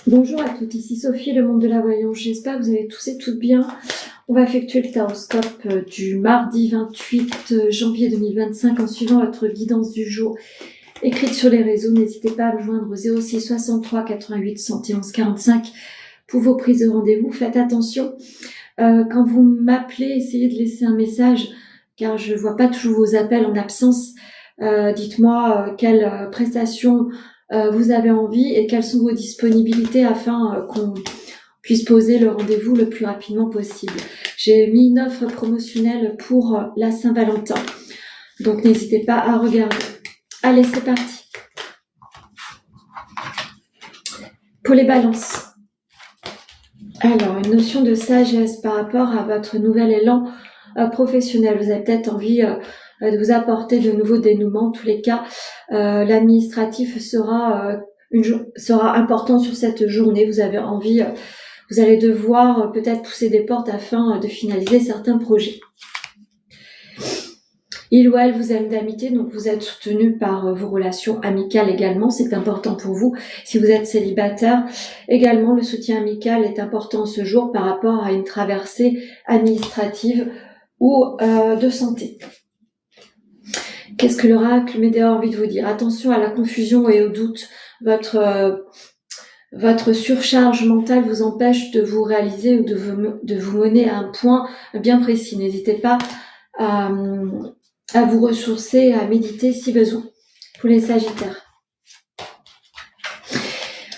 Bonjour à toutes, ici Sophie, le monde de la voyance. J'espère que vous allez tous et toutes bien. On va effectuer le taroscope du mardi 28 janvier 2025 en suivant votre guidance du jour écrite sur les réseaux. N'hésitez pas à me joindre au 06 63 88 71 45 pour vos prises de rendez-vous. Faites attention, quand vous m'appelez, essayez de laisser un message car je ne vois pas toujours vos appels en absence. Dites-moi quelle prestation vous avez envie et quelles sont vos disponibilités afin qu'on puisse poser le rendez-vous le plus rapidement possible. J'ai mis une offre promotionnelle pour la Saint-Valentin, donc n'hésitez pas à regarder. Allez, c'est parti. Pour les balances. Alors, une notion de sagesse par rapport à votre nouvel élan professionnel. Vous avez peut-être envie de vous apporter de nouveaux dénouements. En tous les cas, l'administratif sera important sur cette journée. Vous avez envie, vous allez devoir peut-être pousser des portes afin de finaliser certains projets. Il ou elle vous aime d'amitié, donc vous êtes soutenu par vos relations amicales également, c'est important pour vous. Si vous êtes célibataire, également le soutien amical est important ce jour par rapport à une traversée administrative ou de santé. Qu'est-ce que l'oracle Médéa a envie de vous dire? Attention à la confusion et au doute. Votre surcharge mentale vous empêche de vous réaliser ou de vous mener à un point bien précis. N'hésitez pas à vous ressourcer, à méditer si besoin. Pour les Sagittaires.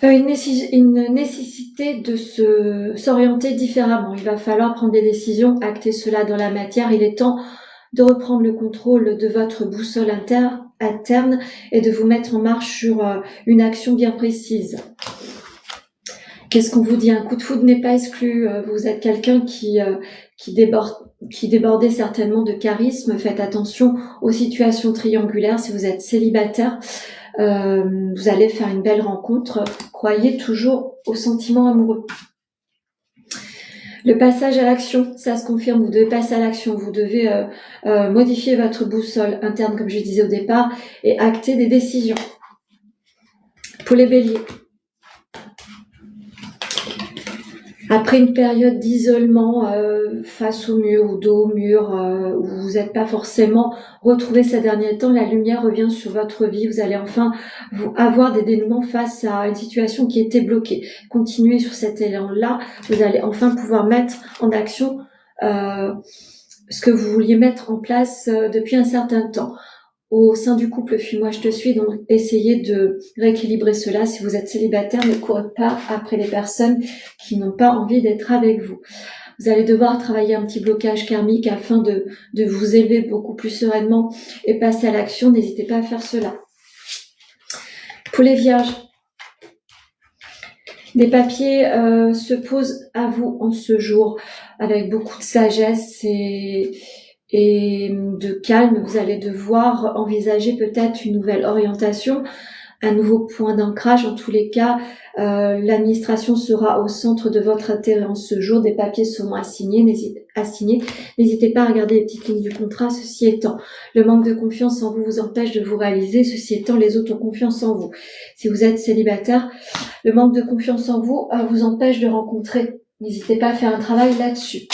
Une nécessité de s'orienter différemment. Il va falloir prendre des décisions, acter cela dans la matière. Il est temps de reprendre le contrôle de votre boussole interne et de vous mettre en marche sur une action bien précise. Qu'est-ce qu'on vous dit? Un coup de foudre n'est pas exclu. Vous êtes quelqu'un qui débordait certainement de charisme. Faites attention aux situations triangulaires. Si vous êtes célibataire, vous allez faire une belle rencontre. Croyez toujours aux sentiments amoureux. Le passage à l'action, ça se confirme. Vous devez passer à l'action. Vous devez modifier votre boussole interne, comme je disais au départ, et acter des décisions. Pour les béliers. Après une période d'isolement face au mur ou dos au mur, où vous n'êtes pas forcément retrouvé ces derniers temps, la lumière revient sur votre vie. Vous allez enfin avoir des dénouements face à une situation qui était bloquée. Continuez sur cet élan-là. Vous allez enfin pouvoir mettre en action ce que vous vouliez mettre en place depuis un certain temps. Au sein du couple, fuis-moi, je te suis, donc essayez de rééquilibrer cela. Si vous êtes célibataire, ne courez pas après les personnes qui n'ont pas envie d'être avec vous. Vous allez devoir travailler un petit blocage karmique afin de vous élever beaucoup plus sereinement et passer à l'action. N'hésitez pas à faire cela. Pour les vierges, des papiers se posent à vous en ce jour avec beaucoup de sagesse et de calme. Vous allez devoir envisager peut-être une nouvelle orientation, un nouveau point d'ancrage. En tous les cas, l'administration sera au centre de votre intérêt en ce jour. Des papiers seront assignés. N'hésitez pas à regarder les petites lignes du contrat. Ceci étant, le manque de confiance en vous vous empêche de vous réaliser. Ceci étant, les autres ont confiance en vous. Si vous êtes célibataire, le manque de confiance en vous vous empêche de rencontrer. N'hésitez pas à faire un travail là-dessus.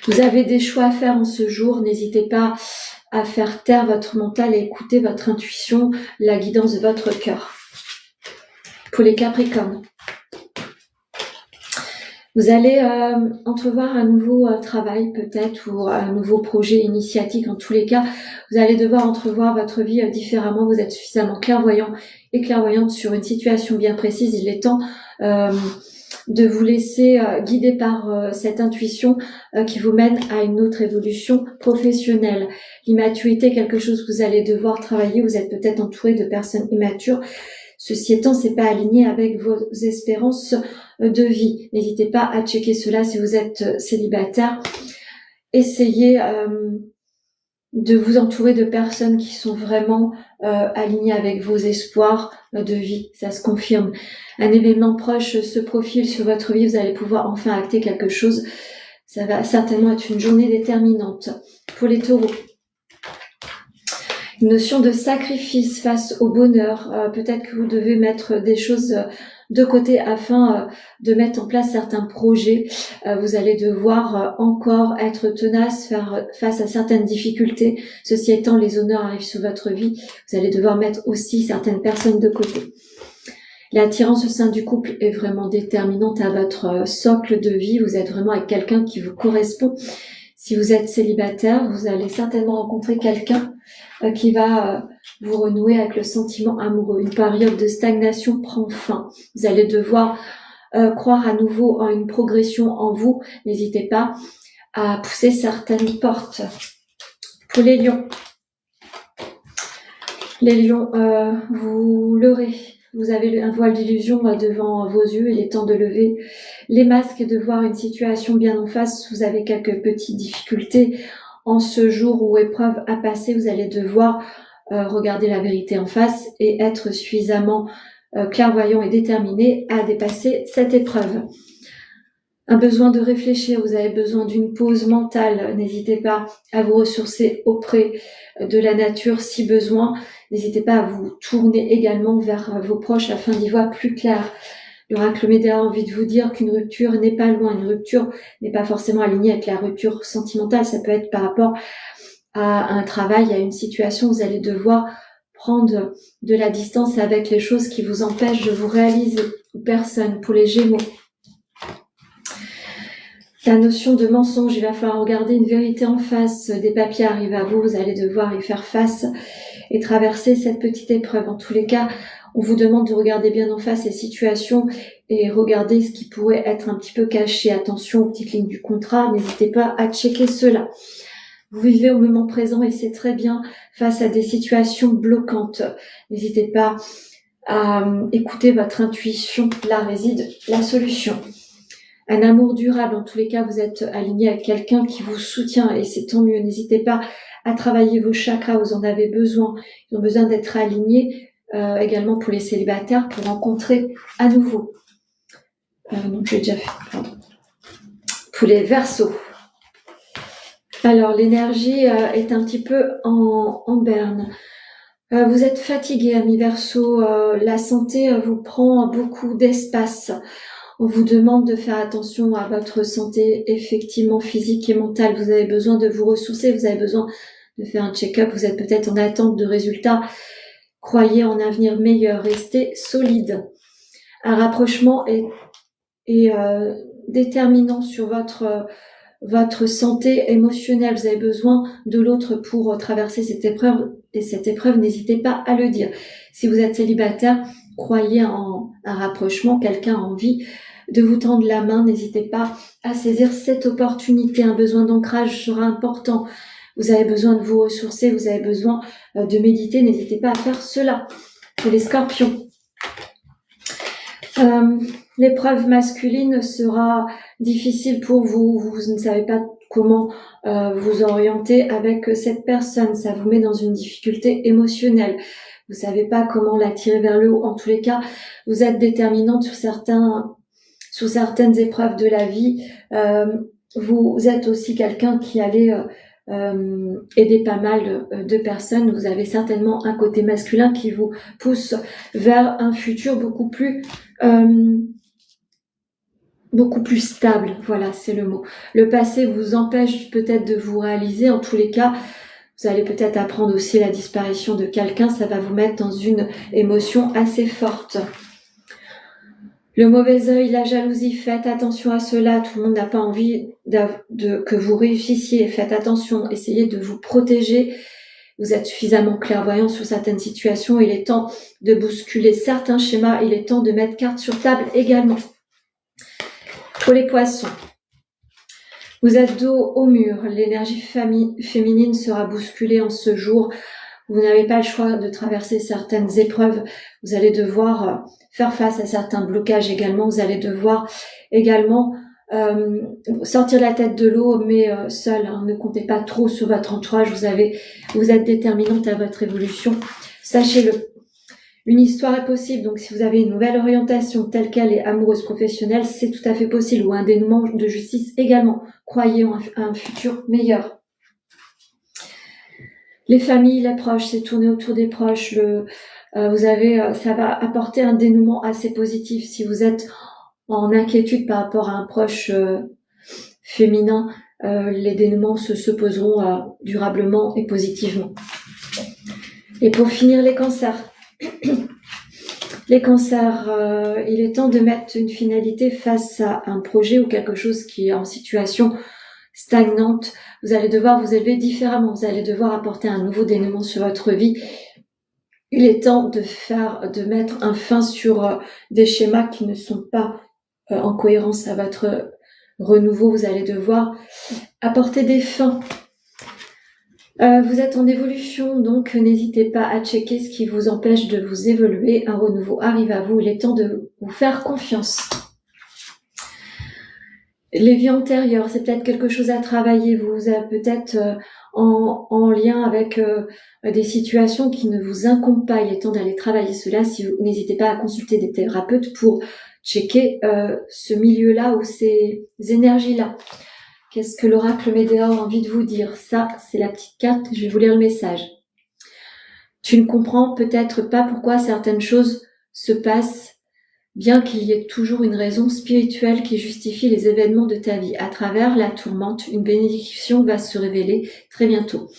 Vous avez des choix à faire en ce jour. N'hésitez pas à faire taire votre mental et écouter votre intuition, la guidance de votre cœur. Pour les Capricornes, vous allez entrevoir un nouveau travail peut-être ou un nouveau projet initiatique. En tous les cas, vous allez devoir entrevoir votre vie différemment. Vous êtes suffisamment clairvoyant et clairvoyante sur une situation bien précise. Il est temps de vous laisser guider par cette intuition qui vous mène à une autre évolution professionnelle. L'immaturité est quelque chose que vous allez devoir travailler. Vous êtes peut-être entouré de personnes immatures. Ceci étant, c'est pas aligné avec vos espérances de vie. N'hésitez pas à checker cela si vous êtes célibataire. Essayez de vous entourer de personnes qui sont vraiment alignées avec vos espoirs de vie. Ça se confirme. Un événement proche se profile sur votre vie. Vous allez pouvoir enfin acter quelque chose. Ça va certainement être une journée déterminante. Pour les taureaux, une notion de sacrifice face au bonheur. Peut-être que vous devez mettre des choses de côté afin de mettre en place certains projets. Vous allez devoir encore être tenace, faire face à certaines difficultés. Ceci étant, les honneurs arrivent sur votre vie. Vous allez devoir mettre aussi certaines personnes de côté. L'attirance au sein du couple est vraiment déterminante à votre socle de vie. Vous êtes vraiment avec quelqu'un qui vous correspond. Si vous êtes célibataire, vous allez certainement rencontrer quelqu'un qui va vous renouer avec le sentiment amoureux. Une période de stagnation prend fin. Vous allez devoir croire à nouveau en une progression en vous. N'hésitez pas à pousser certaines portes. Pour les lions, vous leurrez. Vous avez un voile d'illusion devant vos yeux. Il est temps de lever les masques et de voir une situation bien en face. Vous avez quelques petites difficultés en ce jour ou épreuve à passer. Vous allez devoir regarder la vérité en face et être suffisamment clairvoyant et déterminé à dépasser cette épreuve. Un besoin de réfléchir, vous avez besoin d'une pause mentale. N'hésitez pas à vous ressourcer auprès de la nature si besoin. N'hésitez pas à vous tourner également vers vos proches afin d'y voir plus clair. L'oracle Médéa a envie de vous dire qu'une rupture n'est pas loin. Une rupture n'est pas forcément alignée avec la rupture sentimentale. Ça peut être par rapport à un travail, à une situation. Vous allez devoir prendre de la distance avec les choses qui vous empêchent de vous réaliser. Personne. Pour les Gémeaux, la notion de mensonge, il va falloir regarder une vérité en face. Des papiers arrivent à vous, vous allez devoir y faire face et traverser cette petite épreuve. En tous les cas, on vous demande de regarder bien en face ces situations et regarder ce qui pourrait être un petit peu caché. Attention aux petites lignes du contrat, n'hésitez pas à checker cela. Vous vivez au moment présent et c'est très bien face à des situations bloquantes. N'hésitez pas à écouter votre intuition, là réside la solution. Un amour durable, en tous les cas, vous êtes aligné avec quelqu'un qui vous soutient et c'est tant mieux. N'hésitez pas à travailler vos chakras, vous en avez besoin. Ils ont besoin d'être alignés également pour les célibataires pour rencontrer à nouveau. Donc j'ai déjà fait, pardon. Pour les Verseaux. Alors l'énergie est un petit peu en berne. Vous êtes fatigué, amis Verseaux. La santé vous prend beaucoup d'espace. On vous demande de faire attention à votre santé, effectivement physique et mentale. Vous avez besoin de vous ressourcer, vous avez besoin de faire un check-up. Vous êtes peut-être en attente de résultats. Croyez en un avenir meilleur, restez solide. Un rapprochement est déterminant sur votre santé émotionnelle. Vous avez besoin de l'autre pour traverser cette épreuve. Et cette épreuve, n'hésitez pas à le dire. Si vous êtes célibataire, croyez en un rapprochement, quelqu'un a envie de vous tendre la main, n'hésitez pas à saisir cette opportunité. Un besoin d'ancrage sera important. Vous avez besoin de vous ressourcer, vous avez besoin de méditer, n'hésitez pas à faire cela. Pour les Scorpions, l'épreuve masculine sera difficile pour vous. Vous ne savez pas comment vous orienter avec cette personne. Ça vous met dans une difficulté émotionnelle. Vous savez pas comment l'attirer vers le haut. En tous les cas, vous êtes déterminante sur certaines épreuves de la vie. Vous êtes aussi quelqu'un qui allait aider pas mal de personnes. Vous avez certainement un côté masculin qui vous pousse vers un futur beaucoup plus stable. Voilà, c'est le mot. Le passé vous empêche peut-être de vous réaliser. En tous les cas, vous allez peut-être apprendre aussi la disparition de quelqu'un. Ça va vous mettre dans une émotion assez forte. Le mauvais œil, la jalousie, faites attention à cela. Tout le monde n'a pas envie que vous réussissiez. Faites attention, essayez de vous protéger. Vous êtes suffisamment clairvoyant sur certaines situations. Il est temps de bousculer certains schémas. Il est temps de mettre carte sur table également. Pour les poissons, vous êtes dos au mur. L'énergie féminine sera bousculée en ce jour. Vous n'avez pas le choix de traverser certaines épreuves. Vous allez devoir faire face à certains blocages également. Vous allez devoir également sortir la tête de l'eau, mais seul. Hein. Ne comptez pas trop sur votre entourage. Vous êtes déterminante à votre évolution. Sachez-le. Une histoire est possible. Donc, si vous avez une nouvelle orientation telle qu'elle est amoureuse professionnelle, c'est tout à fait possible. Ou un dénouement de justice également. Croyez en un futur meilleur. Les familles, les proches, c'est tourner autour des proches. Ça va apporter un dénouement assez positif. Si vous êtes en inquiétude par rapport à un proche féminin, les dénouements se poseront durablement et positivement. Et pour finir, les cancers. Les cancers, il est temps de mettre une finalité face à un projet ou quelque chose qui est en situation stagnante. Vous allez devoir vous élever différemment. Vous allez devoir apporter un nouveau dénouement sur votre vie. Il est temps de mettre un fin sur des schémas qui ne sont pas en cohérence à votre renouveau. Vous allez devoir apporter des fins. Vous êtes en évolution, donc n'hésitez pas à checker ce qui vous empêche de vous évoluer. Un renouveau arrive à vous. Il est temps de vous faire confiance. Les vies antérieures, c'est peut-être quelque chose à travailler. Vous êtes peut-être en lien avec des situations qui ne vous incombent pas. Il est temps d'aller travailler cela. N'hésitez pas à consulter des thérapeutes pour checker ce milieu-là ou ces énergies-là. Qu'est-ce que l'oracle Médéa a envie de vous dire? Ça, c'est la petite carte. Je vais vous lire le message. Tu ne comprends peut-être pas pourquoi certaines choses se passent, bien qu'il y ait toujours une raison spirituelle qui justifie les événements de ta vie. À travers la tourmente, une bénédiction va se révéler très bientôt.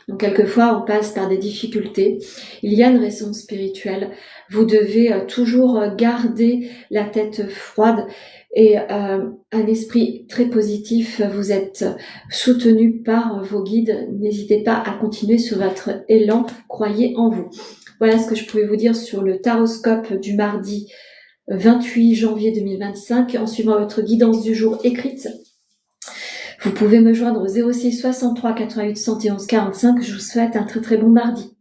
Donc quelquefois, on passe par des difficultés. Il y a une raison spirituelle. Vous devez toujours garder la tête froide et un esprit très positif. Vous êtes soutenu par vos guides. N'hésitez pas à continuer sur votre élan. Croyez en vous. Voilà ce que je pouvais vous dire sur le taroscope du mardi 28 janvier 2025, en suivant votre guidance du jour écrite. Vous pouvez me joindre au 06 63 88 71 45. Je vous souhaite un très très bon mardi.